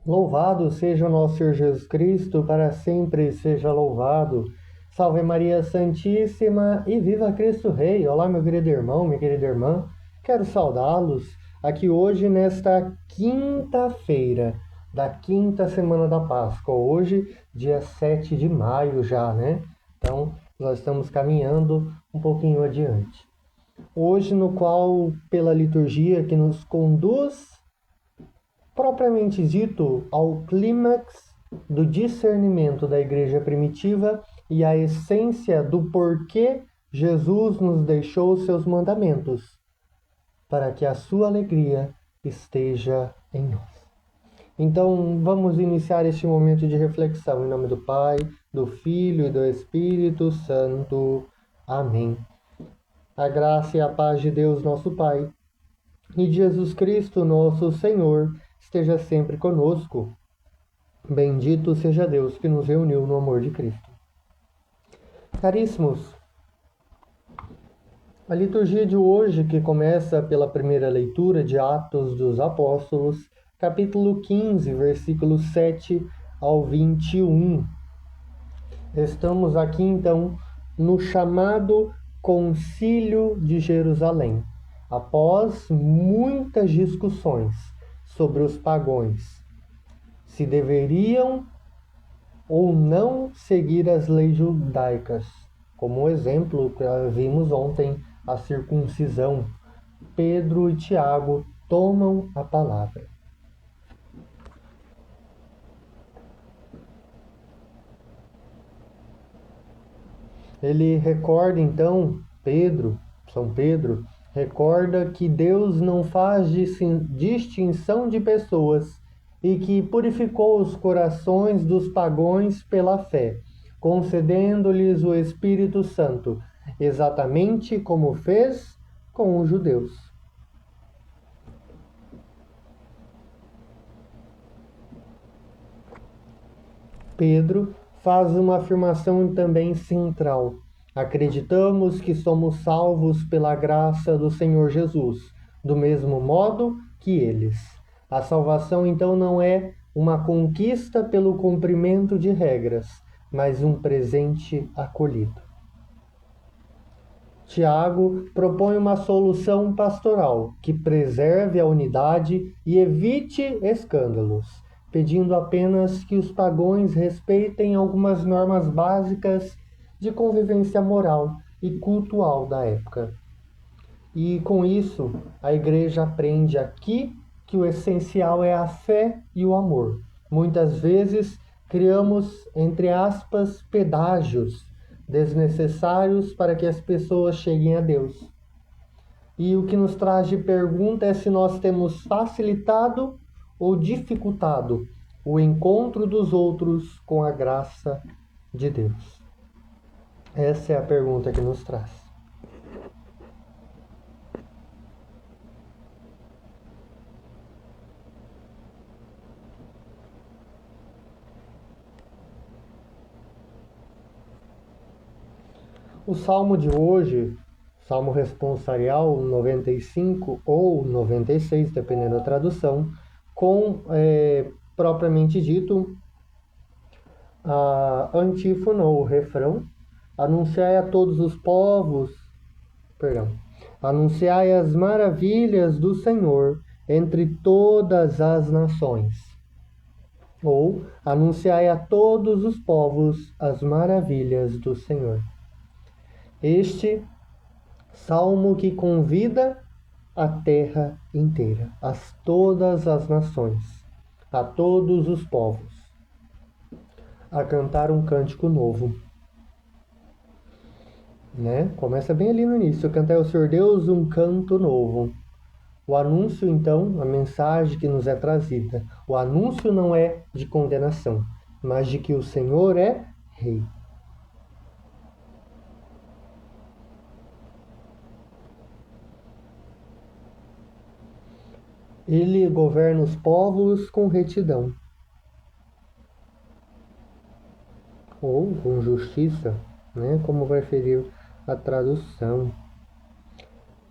Louvado seja o nosso Senhor Jesus Cristo, para sempre seja louvado. Salve Maria Santíssima e viva Cristo Rei. Olá, meu querido irmão, minha querida irmã. Quero saudá-los aqui hoje nesta quinta-feira da quinta semana da Páscoa. Hoje, dia 7 de maio já, né? Então, nós estamos caminhando um pouquinho adiante. Hoje, no qual, pela liturgia que nos conduz propriamente dito, ao clímax do discernimento da igreja primitiva e a essência do porquê Jesus nos deixou os seus mandamentos, para que a sua alegria esteja em nós. Então, vamos iniciar este momento de reflexão em nome do Pai, do Filho e do Espírito Santo. Amém. A graça e a paz de Deus, nosso Pai, e de Jesus Cristo, nosso Senhor, esteja sempre conosco. Bendito seja Deus que nos reuniu no amor de Cristo. Caríssimos, a liturgia de hoje, que começa pela primeira leitura de Atos dos Apóstolos, capítulo 15, versículos 7 ao 21. Estamos aqui, então, no chamado Concílio de Jerusalém, após muitas discussões sobre os pagãos, se deveriam ou não seguir as leis judaicas. Como exemplo, que vimos ontem, a circuncisão. Pedro e Tiago tomam a palavra. Ele recorda então, São Pedro, recorda que Deus não faz distinção de pessoas e que purificou os corações dos pagãos pela fé, concedendo-lhes o Espírito Santo, exatamente como fez com os judeus. Pedro faz uma afirmação também central. Acreditamos que somos salvos pela graça do Senhor Jesus, do mesmo modo que eles. A salvação, então, não é uma conquista pelo cumprimento de regras, mas um presente acolhido. Tiago propõe uma solução pastoral que preserve a unidade e evite escândalos, pedindo apenas que os pagãos respeitem algumas normas básicas de convivência moral e cultural da época. E com isso, a igreja aprende aqui que o essencial é a fé e o amor. Muitas vezes criamos, entre aspas, pedágios desnecessários para que as pessoas cheguem a Deus. E o que nos traz de pergunta é se nós temos facilitado ou dificultado o encontro dos outros com a graça de Deus. Essa é a pergunta que nos traz. O salmo de hoje, salmo responsorial 95 ou 96, dependendo da tradução, com, propriamente dito, a antífona ou refrão: anunciai a todos os povos, anunciai as maravilhas do Senhor entre todas as nações. Ou anunciai a todos os povos as maravilhas do Senhor. Este salmo que convida a terra inteira, todas as nações, a todos os povos, a cantar um cântico novo. Começa bem ali no início: cantai ao Senhor Deus um canto novo. O anúncio, então, a mensagem que nos é trazida. O anúncio não é de condenação, mas de que o Senhor é Rei. Ele governa os povos com retidão, ou com justiça, como vai referir a tradução.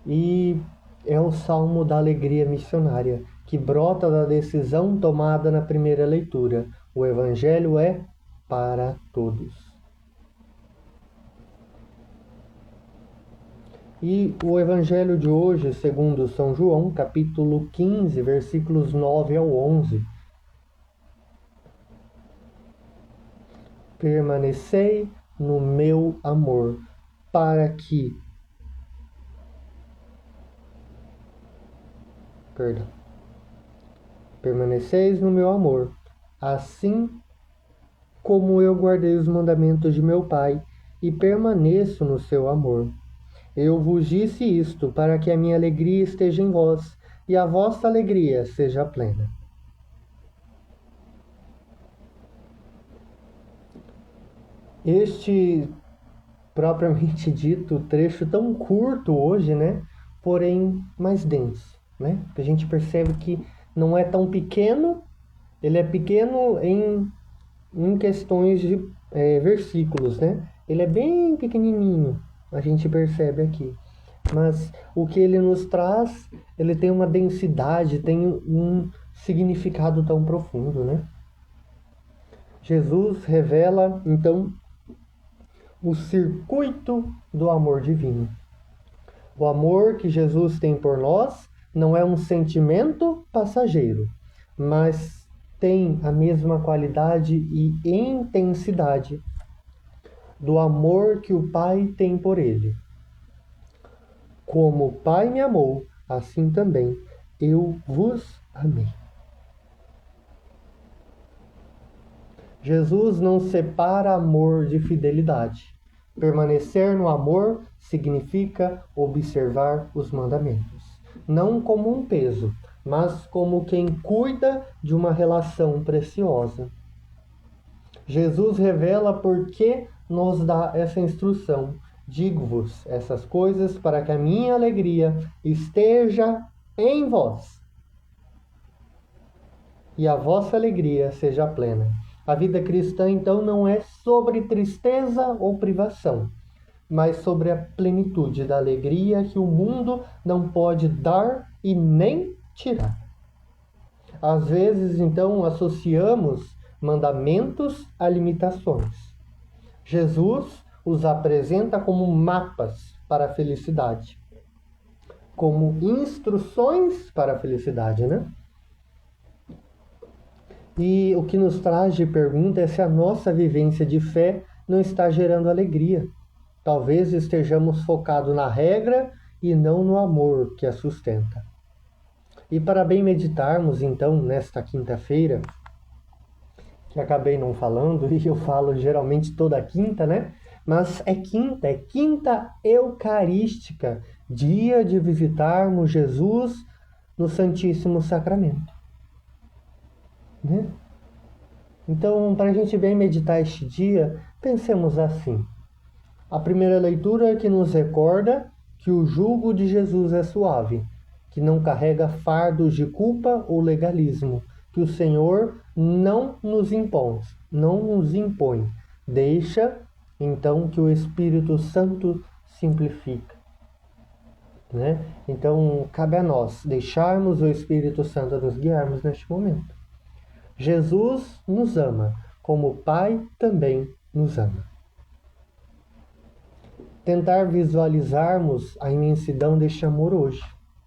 E é o salmo da alegria missionária. que brota da decisão tomada na primeira leitura. O Evangelho é para todos. E o Evangelho de hoje, segundo São João, capítulo 15, versículos 9 ao 11. Permanecei no meu amor, para que... Permaneceis no meu amor, assim como eu guardei os mandamentos de meu Pai, e permaneço no seu amor. Eu vos disse isto, para que a minha alegria esteja em vós, e a vossa alegria seja plena. Este, propriamente dito, trecho tão curto hoje, né? Porém mais denso, né? A gente percebe que não é tão pequeno, ele é pequeno em questões de versículos, né? Ele é bem pequenininho, a gente percebe aqui. Mas o que ele nos traz, ele tem uma densidade, tem um significado tão profundo, né? Jesus revela, então, o circuito do amor divino. O amor que Jesus tem por nós não é um sentimento passageiro, mas tem a mesma qualidade e intensidade do amor que o Pai tem por ele. Como o Pai me amou, assim também eu vos amei. Jesus não separa amor de fidelidade. Permanecer no amor significa observar os mandamentos, não como um peso, mas como quem cuida de uma relação preciosa. Jesus revela por que nos dá essa instrução. Digo-vos essas coisas para que a minha alegria esteja em vós e a vossa alegria seja plena. A vida cristã, então, não é sobre tristeza ou privação, mas sobre a plenitude da alegria que o mundo não pode dar e nem tirar. Às vezes, então, associamos mandamentos a limitações. Jesus os apresenta como mapas para a felicidade, como instruções para a felicidade, né? E o que nos traz de pergunta é se a nossa vivência de fé não está gerando alegria. Talvez estejamos focados na regra e não no amor que a sustenta. E para bem meditarmos, então, nesta quinta-feira, que acabei não falando, e eu falo geralmente toda quinta, né? Mas é quinta eucarística, dia de visitarmos Jesus no Santíssimo Sacramento. Né? Então, para a gente bem meditar este dia, pensemos assim. A primeira leitura é que nos recorda que o jugo de Jesus é suave, que não carrega fardos de culpa ou legalismo, que o Senhor não nos impõe. Deixa, então, que o Espírito Santo simplifica. Né? Então, cabe a nós deixarmos o Espírito Santo nos guiarmos neste momento. Jesus nos ama, como o Pai também nos ama. Tentar visualizarmos a imensidão deste amor hoje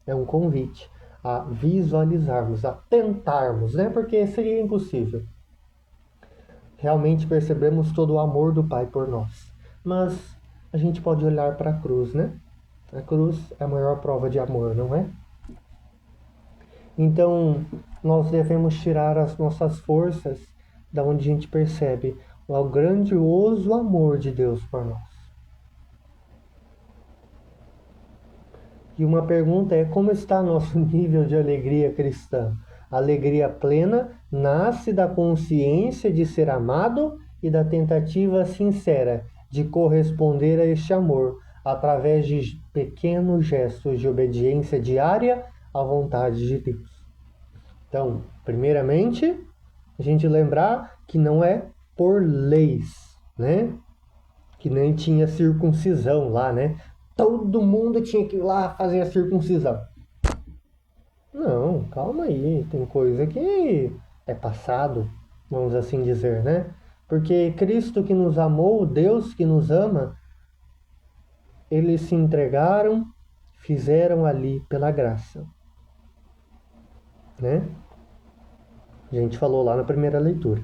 é um convite a visualizarmos, a tentarmos, né? Porque seria impossível. Realmente percebemos todo o amor do Pai por nós. Mas a gente pode olhar para a cruz, né? A cruz é a maior prova de amor, não é? Então, nós devemos tirar as nossas forças da onde a gente percebe o grandioso amor de Deus por nós. E uma pergunta é: como está nosso nível de alegria cristã? A alegria plena nasce da consciência de ser amado e da tentativa sincera de corresponder a este amor através de pequenos gestos de obediência diária à vontade de Deus. Então, primeiramente, a gente lembrar que não é por leis, né? Que nem tinha circuncisão lá, né? Todo mundo tinha que ir lá fazer a circuncisão. Não, calma aí, tem coisa que é passado, vamos assim dizer, né? Porque Cristo que nos amou, Deus que nos ama, eles se entregaram, fizeram ali pela graça, né? A gente falou lá na primeira leitura.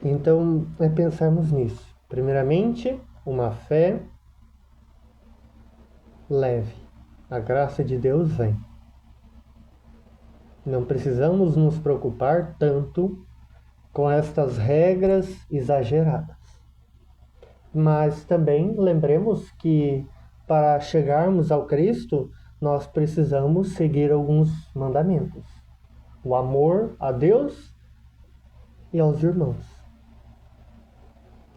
Então, é pensarmos nisso. Primeiramente, uma fé leve. A graça de Deus vem. Não precisamos nos preocupar tanto com estas regras exageradas. Mas também lembremos que para chegarmos ao Cristo, nós precisamos seguir alguns mandamentos: o amor a Deus e aos irmãos,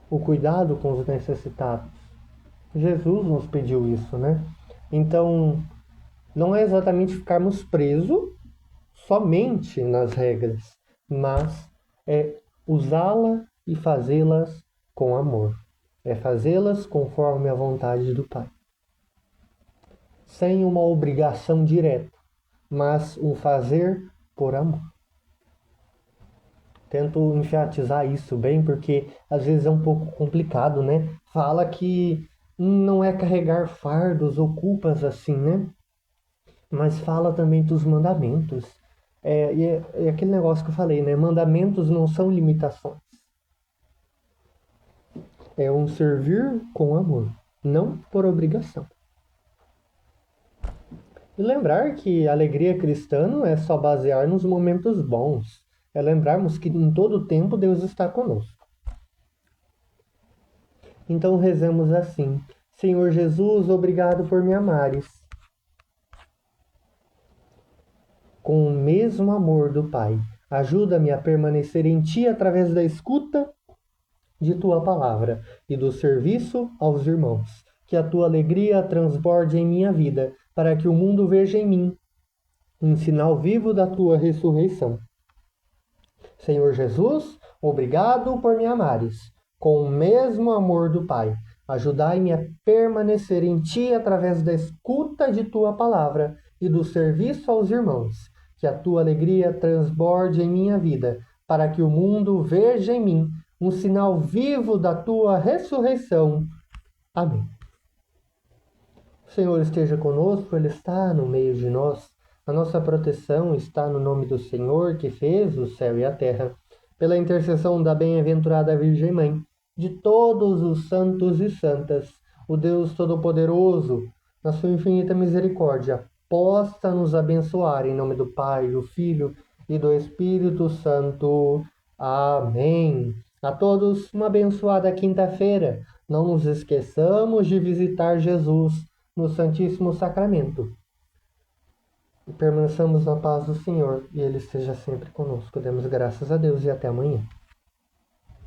o cuidado com os necessitados. Jesus nos pediu isso, né? Então, não é exatamente ficarmos presos somente nas regras, mas é usá-las e fazê-las com amor. É fazê-las conforme a vontade do Pai. Sem uma obrigação direta, mas um fazer por amor. Tento enfatizar isso bem, porque às vezes é um pouco complicado, né? Fala que não é carregar fardos ou culpas assim, né? Mas fala também dos mandamentos. É aquele negócio que eu falei, né? Mandamentos não são limitações. É um servir com amor, não por obrigação. E lembrar que a alegria cristã não é só basear nos momentos bons, é lembrarmos que em todo tempo Deus está conosco. Então rezemos assim: Senhor Jesus, obrigado por me amares com o mesmo amor do Pai. Ajuda-me a permanecer em Ti através da escuta de Tua palavra e do serviço aos irmãos. Que a Tua alegria transborde em minha vida, para que o mundo veja em mim um sinal vivo da Tua ressurreição. Senhor Jesus, obrigado por me amares com o mesmo amor do Pai. Ajudai-me a permanecer em Ti através da escuta de Tua palavra e do serviço aos irmãos. Que a Tua alegria transborde em minha vida, para que o mundo veja em mim um sinal vivo da Tua ressurreição. Amém. O Senhor esteja conosco, Ele está no meio de nós. A nossa proteção está no nome do Senhor, que fez o céu e a terra. Pela intercessão da bem-aventurada Virgem Mãe, de todos os santos e santas, o Deus Todo-Poderoso, na sua infinita misericórdia, possa nos abençoar em nome do Pai, do Filho e do Espírito Santo. Amém. A todos uma abençoada quinta-feira. Não nos esqueçamos de visitar Jesus no Santíssimo Sacramento. E permaneçamos na paz do Senhor, e Ele esteja sempre conosco. Demos graças a Deus e até amanhã.